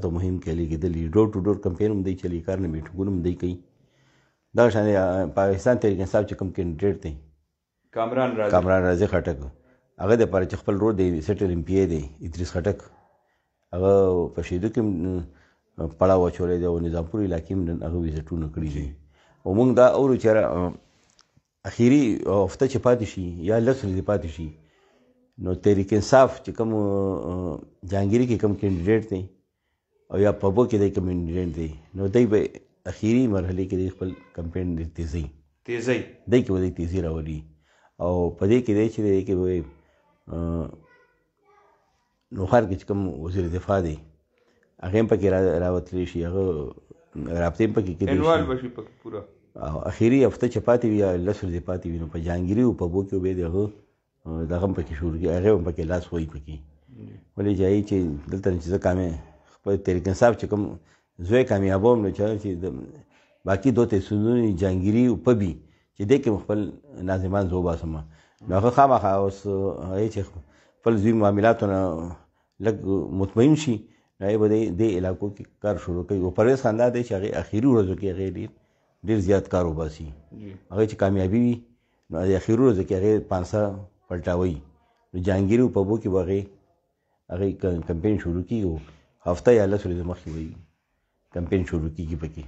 ته مهم کې لګېدلي ډور ټو ډور کمپین هم دی چلی کار نه میټینګونه هم دی کوي دغه شان پاکستان تحریک انصاف چې کوم کینډیډیټ دی کامران رازي خټک هغه دپاره چې خپل رول دی سیټل ایم پی ای دی ادریس خټک هغه په شیدو کې پړاو اچولی دی او نظامپور علاقې هم هغه ویزټونه کړي دي او موږ دا اورو چې اخري هفته چې پاتې شي یا لس ورځې پاتې شي نو تحریک انصاف چې کوم جهانګیري کې کوم کینډیډیټ دی او یا پبو کې دی کوم کینډیډیټ دی نو دی به اخیری مرحلې کې دی خپل کمپین تیزی دی کې به دی تیزي راولي او په دې کې دی چې دی کې به نوخار کې چې کوم وزیر دفاع دی هغه هم پکې راوتلی شي هغه رابطې هم پکې کېدلی شي او اخري هفته چې پاتې وي یا لس ورځې پاتې وي نو په جهانګیري او پبو کې به دی هغه دغه هم پکې شروع کړي هغه هم پکې لاس وایي پکې ولې جایي چې دلته چې زه کامې خپل تحریک انصاف چې کوم زوی کامیابوم نو چې باقي دوه تحصیلونه جهانګیري او پبي چې دې کې خپل ناظمان زه وباسم نو هغه خامخا اوس هغې چې خپل ځوی معاملاتو نه لږ مطمئن شي نو هغې به دې علاقو کې کار شروع کوي او پرویز خان دا دی چې هغې اخري ورځو کې هغې ډېر زیات کار وباسي هغې چې کامیابي وي نو د اخري ورځو کې هغې پانسه پلټاوي نو جهانګیري او پبو کې به هغې کمپین شروع کړي او هفته یا لس ورځې مخکې به کمپین شروع کېږي پکې